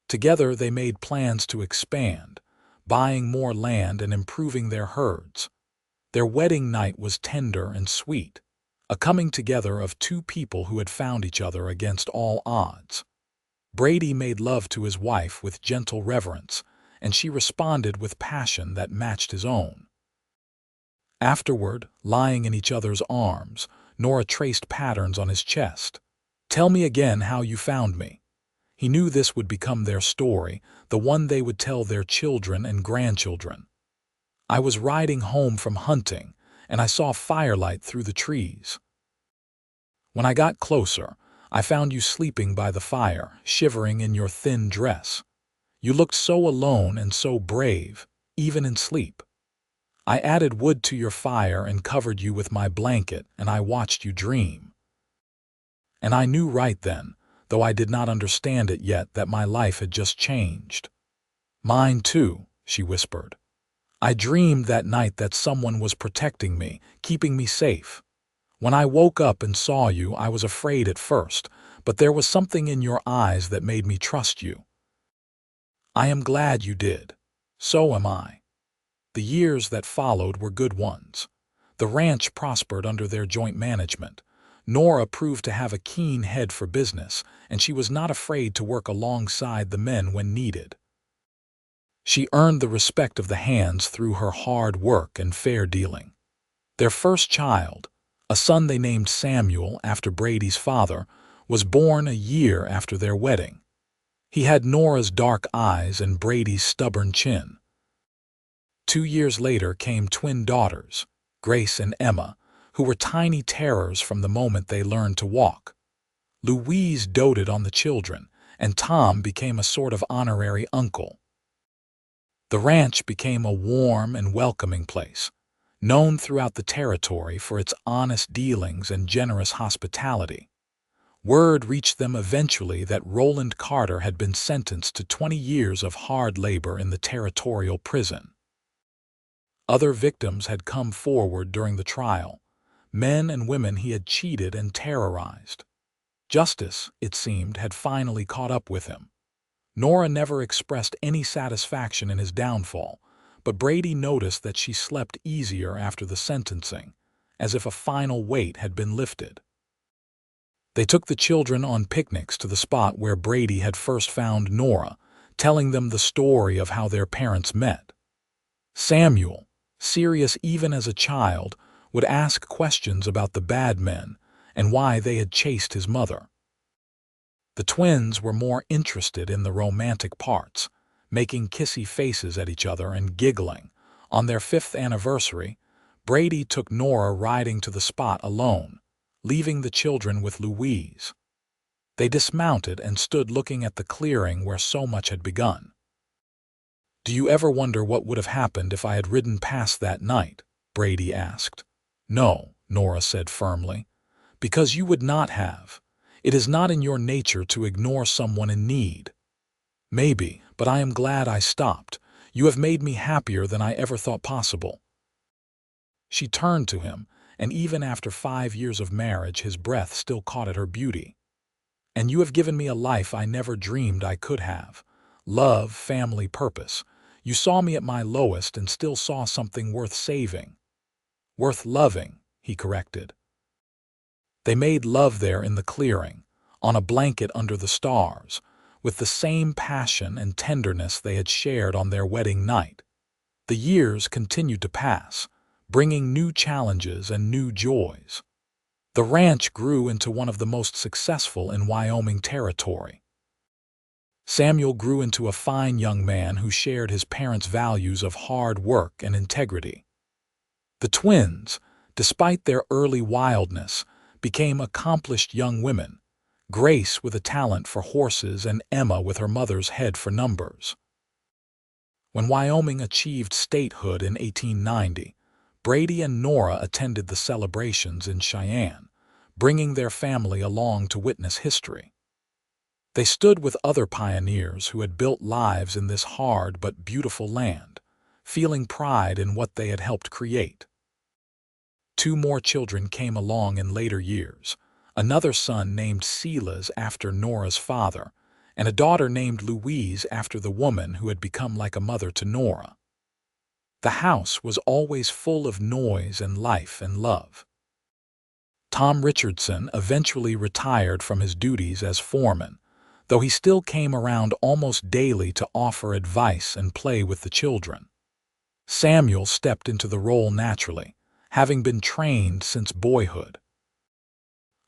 Together they made plans to expand, buying more land and improving their herds. Their wedding night was tender and sweet, a coming together of two people who had found each other against all odds. Brady made love to his wife with gentle reverence, and she responded with passion that matched his own. Afterward, lying in each other's arms, Nora traced patterns on his chest. Tell me again how you found me. He knew this would become their story, the one they would tell their children and grandchildren. I was riding home from hunting, and I saw firelight through the trees. When I got closer, I found you sleeping by the fire, shivering in your thin dress. You looked so alone and so brave, even in sleep. I added wood to your fire and covered you with my blanket, and I watched you dream. And I knew right then, though I did not understand it yet, that my life had just changed. Mine too, she whispered. I dreamed that night that someone was protecting me, keeping me safe. When I woke up and saw you, I was afraid at first, but there was something in your eyes that made me trust you. I am glad you did. So am I. The years that followed were good ones. The ranch prospered under their joint management. Nora proved to have a keen head for business, and she was not afraid to work alongside the men when needed. She earned the respect of the hands through her hard work and fair dealing. Their first child, a son they named Samuel after Brady's father, was born a year after their wedding. He had Nora's dark eyes and Brady's stubborn chin. 2 years later came twin daughters, Grace and Emma, who were tiny terrors from the moment they learned to walk. Louise doted on the children, and Tom became a sort of honorary uncle. The ranch became a warm and welcoming place. known throughout the territory for its honest dealings and generous hospitality. Word reached them eventually that Roland Carter had been sentenced to 20 years of hard labor in the territorial prison. Other victims had come forward during the trial, men and women he had cheated and terrorized. Justice, it seemed, had finally caught up with him. Nora never expressed any satisfaction in his downfall, but Brady noticed that she slept easier after the sentencing, as if a final weight had been lifted. They took the children on picnics to the spot where Brady had first found Nora, telling them the story of how their parents met. Samuel, serious even as a child, would ask questions about the bad men and why they had chased his mother. The twins were more interested in the romantic parts, making kissy faces at each other and giggling. On their 5th anniversary, Brady took Nora riding to the spot alone, leaving the children with Louise. They dismounted and stood looking at the clearing where so much had begun. "Do you ever wonder what would have happened if I had ridden past that night?" Brady asked. "No," Nora said firmly, "because you would not have. It is not in your nature to ignore someone in need." "Maybe, but I am glad I stopped. You have made me happier than I ever thought possible." She turned to him, and even after 5 years of marriage his breath still caught at her beauty. "And you have given me a life I never dreamed I could have. Love, family, purpose. You saw me at my lowest and still saw something worth saving." "Worth loving," he corrected. They made love there in the clearing, on a blanket under the stars, with the same passion and tenderness they had shared on their wedding night. The years continued to pass, bringing new challenges and new joys. The ranch grew into one of the most successful in Wyoming territory. Samuel grew into a fine young man who shared his parents' values of hard work and integrity. The twins, despite their early wildness, became accomplished young women, Grace with a talent for horses and Emma with her mother's head for numbers. When Wyoming achieved statehood in 1890, Brady and Nora attended the celebrations in Cheyenne, bringing their family along to witness history. They stood with other pioneers who had built lives in this hard but beautiful land, feeling pride in what they had helped create. 2 more children came along in later years, another son named Silas after Nora's father, and a daughter named Louise after the woman who had become like a mother to Nora. The house was always full of noise and life and love. Tom Richardson eventually retired from his duties as foreman, though he still came around almost daily to offer advice and play with the children. Samuel stepped into the role naturally, having been trained since boyhood.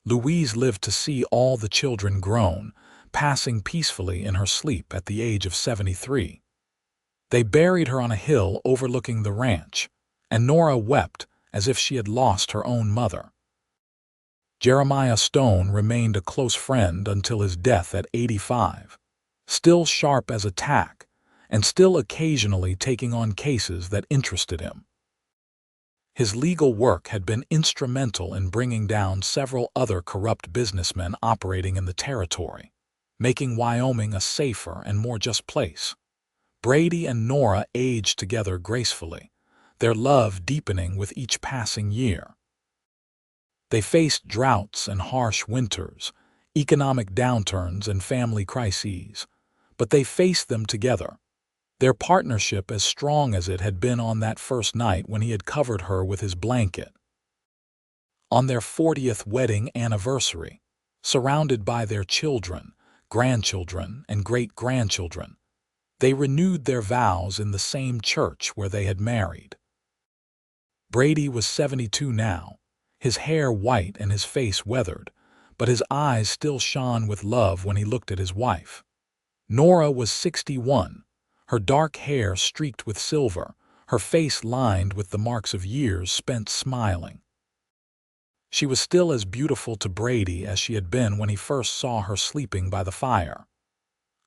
Louise lived to see all the children grown, passing peacefully in her sleep at the age of 73. They buried her on a hill overlooking the ranch, and Nora wept as if she had lost her own mother. Jeremiah Stone remained a close friend until his death at 85, still sharp as a tack, and still occasionally taking on cases that interested him. His legal work had been instrumental in bringing down several other corrupt businessmen operating in the territory, making Wyoming a safer and more just place. Brady and Nora aged together gracefully, their love deepening with each passing year. They faced droughts and harsh winters, economic downturns and family crises, but they faced them together, their partnership as strong as it had been on that first night when he had covered her with his blanket. On their 40th wedding anniversary, surrounded by their children, grandchildren, and great-grandchildren, they renewed their vows in the same church where they had married. Brady was 72 now, his hair white and his face weathered, but his eyes still shone with love when he looked at his wife. Nora was 61, her dark hair streaked with silver, her face lined with the marks of years spent smiling. She was still as beautiful to Brady as she had been when he first saw her sleeping by the fire.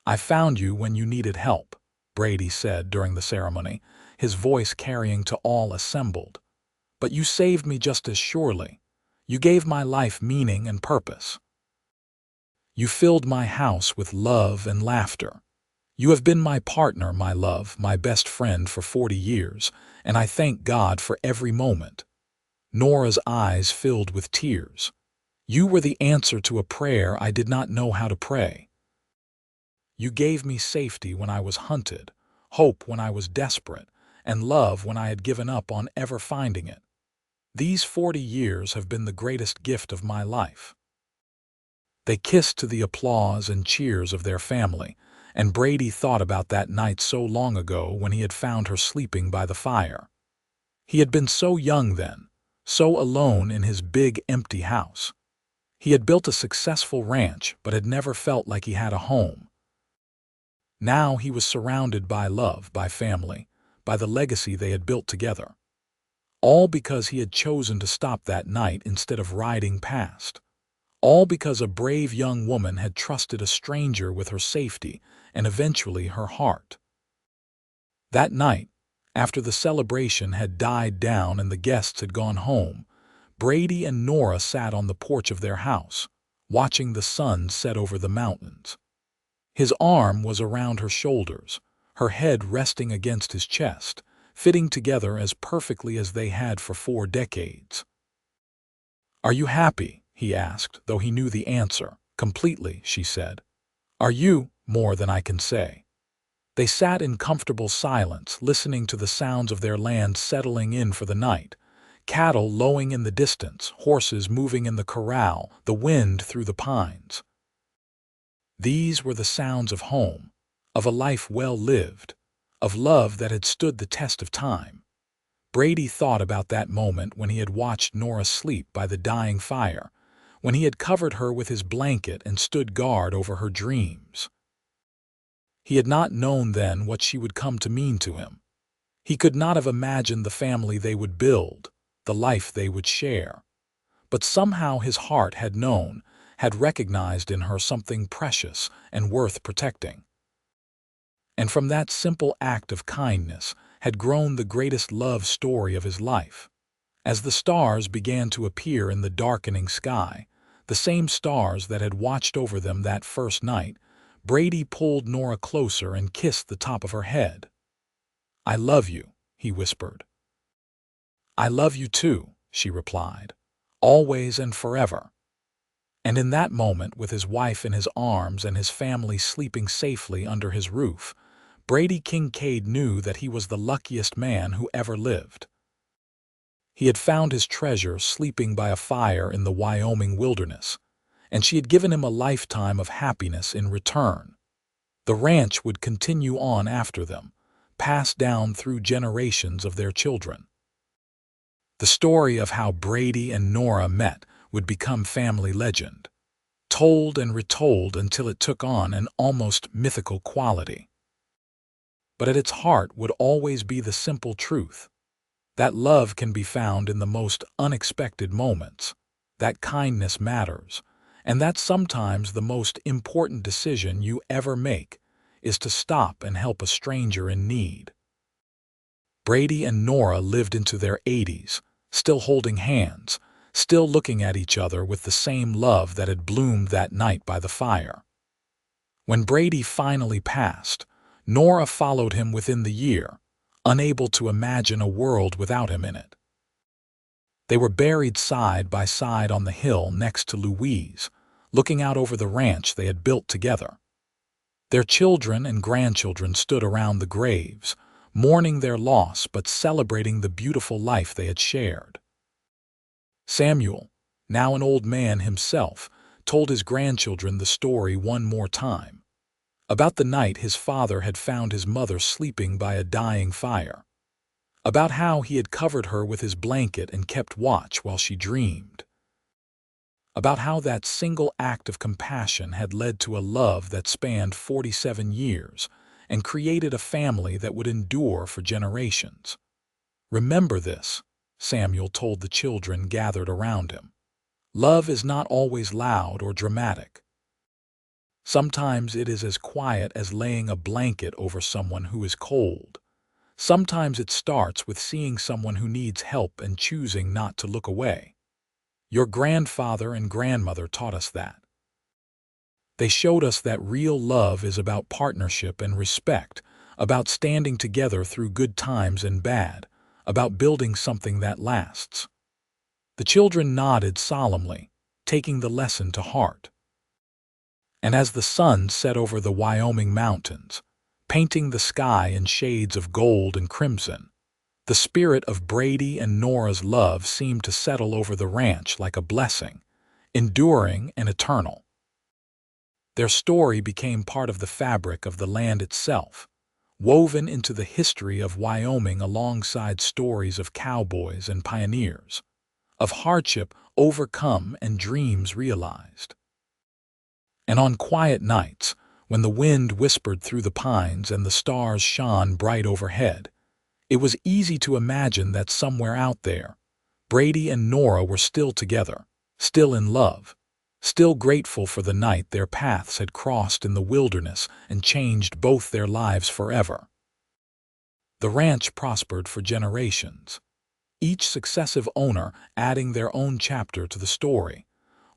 "I found you when you needed help," Brady said during the ceremony, his voice carrying to all assembled. but you saved me just as surely. You gave my life meaning and purpose. You filled my house with love and laughter. You have been my partner, my love, my best friend for 40 years, and I thank God for every moment." Nora's eyes filled with tears. "You were the answer to a prayer I did not know how to pray. You gave me safety when I was hunted, hope when I was desperate, and love when I had given up on ever finding it. These 40 years have been the greatest gift of my life." They kissed to the applause and cheers of their family, and Brady thought about that night so long ago when he had found her sleeping by the fire. He had been so young then, so alone in his big, empty house. He had built a successful ranch but had never felt like he had a home. Now he was surrounded by love, by family, by the legacy they had built together. All because he had chosen to stop that night instead of riding past. All because a brave young woman had trusted a stranger with her safety and eventually her heart. That night, after the celebration had died down and the guests had gone home, Brady and Nora sat on the porch of their house, watching the sun set over the mountains. His arm was around her shoulders, her head resting against his chest, fitting together as perfectly as they had for 4 decades. "Are you happy?" he asked, though he knew the answer. "Completely," she said. "Are you?" "More than I can say." They sat in comfortable silence, listening to the sounds of their land settling in for the night. Cattle lowing in the distance, horses moving in the corral, the wind through the pines. These were the sounds of home, of a life well lived, of love that had stood the test of time. Brady thought about that moment when he had watched Nora sleep by the dying fire, when he had covered her with his blanket and stood guard over her dreams. He had not known then what she would come to mean to him. He could not have imagined the family they would build, the life they would share. But somehow his heart had known, had recognized in her something precious and worth protecting. And from that simple act of kindness had grown the greatest love story of his life. As the stars began to appear in the darkening sky, the same stars that had watched over them that first night, Brady pulled Nora closer and kissed the top of her head. "I love you," he whispered. "I love you too," she replied, "always and forever." And in that moment, with his wife in his arms and his family sleeping safely under his roof, Brady Kincaid knew that he was the luckiest man who ever lived. He had found his treasure sleeping by a fire in the Wyoming wilderness, and she had given him a lifetime of happiness in return. The ranch would continue on after them, passed down through generations of their children. The story of how Brady and Nora met would become family legend, told and retold until it took on an almost mythical quality. But at its heart would always be the simple truth that love can be found in the most unexpected moments, that kindness matters, and that sometimes the most important decision you ever make is to stop and help a stranger in need. Brady and Nora lived into their 80s, still holding hands, still looking at each other with the same love that had bloomed that night by the fire. When Brady finally passed, Nora followed him within the year, unable to imagine a world without him in it. They were buried side by side on the hill next to Louise, looking out over the ranch they had built together. Their children and grandchildren stood around the graves, mourning their loss but celebrating the beautiful life they had shared. Samuel, now an old man himself, told his grandchildren the story one more time, about the night his father had found his mother sleeping by a dying fire, about how he had covered her with his blanket and kept watch while she dreamed, about how that single act of compassion had led to a love that spanned 47 years and created a family that would endure for generations. "Remember this," Samuel told the children gathered around him. "Love is not always loud or dramatic. Sometimes it is as quiet as laying a blanket over someone who is cold. Sometimes it starts with seeing someone who needs help and choosing not to look away. Your grandfather and grandmother taught us that. They showed us that real love is about partnership and respect, about standing together through good times and bad, about building something that lasts. The children nodded solemnly, taking the lesson to heart. And as the sun set over the Wyoming mountains, painting the sky in shades of gold and crimson, the spirit of Brady and Nora's love seemed to settle over the ranch like a blessing, enduring and eternal. Their story became part of the fabric of the land itself, woven into the history of Wyoming alongside stories of cowboys and pioneers, of hardship overcome and dreams realized. And on quiet nights, when the wind whispered through the pines and the stars shone bright overhead, it was easy to imagine that somewhere out there, Brady and Nora were still together, still in love, still grateful for the night their paths had crossed in the wilderness and changed both their lives forever. The ranch prospered for generations, each successive owner adding their own chapter to the story,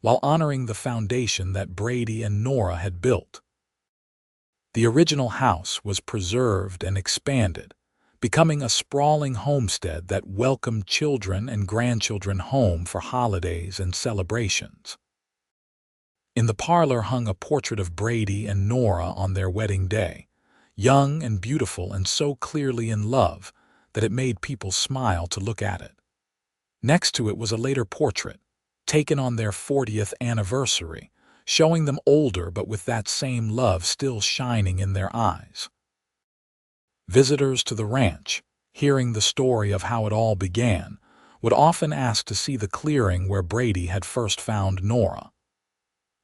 while honoring the foundation that Brady and Nora had built. The original house was preserved and expanded, becoming a sprawling homestead that welcomed children and grandchildren home for holidays and celebrations. In the parlor hung a portrait of Brady and Nora on their wedding day, young and beautiful and so clearly in love that it made people smile to look at it. Next to it was a later portrait, taken on their 40th anniversary, showing them older but with that same love still shining in their eyes. Visitors to the ranch, hearing the story of how it all began, would often ask to see the clearing where Brady had first found Nora.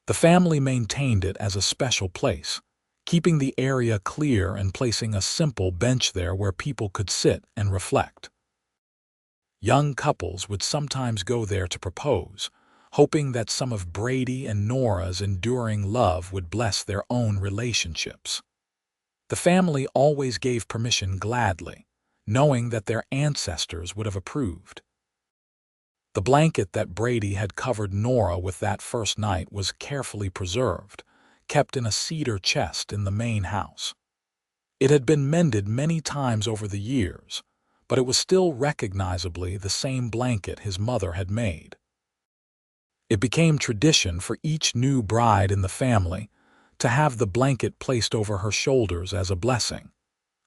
The family maintained it as a special place, keeping the area clear and placing a simple bench there where people could sit and reflect. Young couples would sometimes go there to propose, hoping that some of Brady and Nora's enduring love would bless their own relationships. The family always gave permission gladly, knowing that their ancestors would have approved. The blanket that Brady had covered Nora with that first night was carefully preserved, kept in a cedar chest in the main house. It had been mended many times over the years, but it was still recognizably the same blanket his mother had made. It became tradition for each new bride in the family to have the blanket placed over her shoulders as a blessing,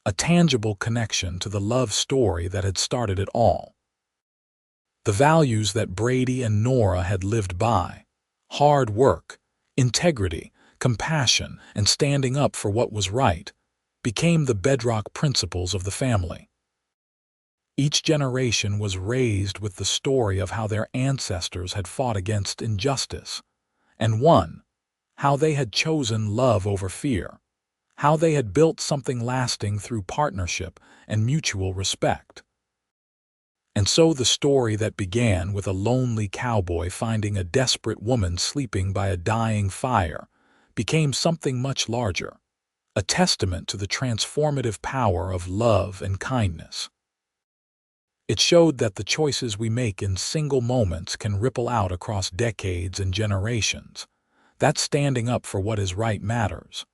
a tangible connection to the love story that had started it all. The values that Brady and Nora had lived by, hard work, integrity, compassion, and standing up for what was right, became the bedrock principles of the family. Each generation was raised with the story of how their ancestors had fought against injustice, and won, how they had chosen love over fear, how they had built something lasting through partnership and mutual respect. And so the story that began with a lonely cowboy finding a desperate woman sleeping by a dying fire became something much larger, a testament to the transformative power of love and kindness. It showed that the choices we make in single moments can ripple out across decades and generations, that standing up for what is right matters,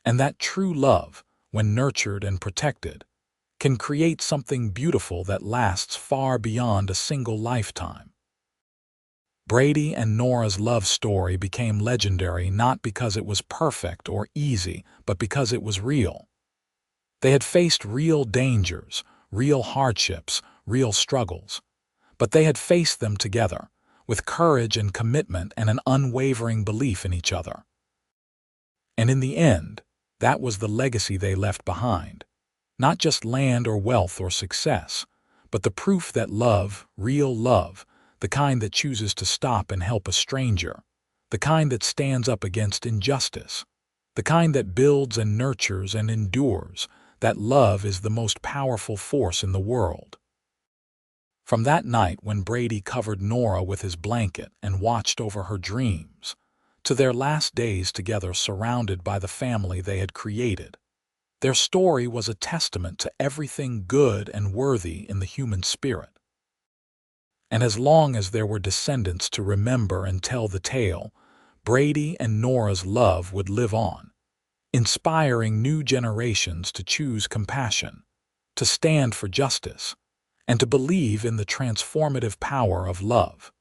and that true love, when nurtured and protected, can create something beautiful that lasts far beyond a single lifetime. Brady and Nora's love story became legendary not because it was perfect or easy, but because it was real. They had faced real dangers, real hardships, real struggles, but they had faced them together, with courage and commitment and an unwavering belief in each other. And in the end, that was the legacy they left behind. Not just land or wealth or success, but the proof that love, real love, the kind that chooses to stop and help a stranger, the kind that stands up against injustice, the kind that builds and nurtures and endures, that love is the most powerful force in the world. From that night when Brady covered Nora with his blanket and watched over her dreams, to their last days together surrounded by the family they had created, Their story was a testament to everything good and worthy in the human spirit. And as long as there were descendants to remember and tell the tale, Brady and Nora's love would live on, inspiring new generations to choose compassion, to stand for justice, and to believe in the transformative power of love.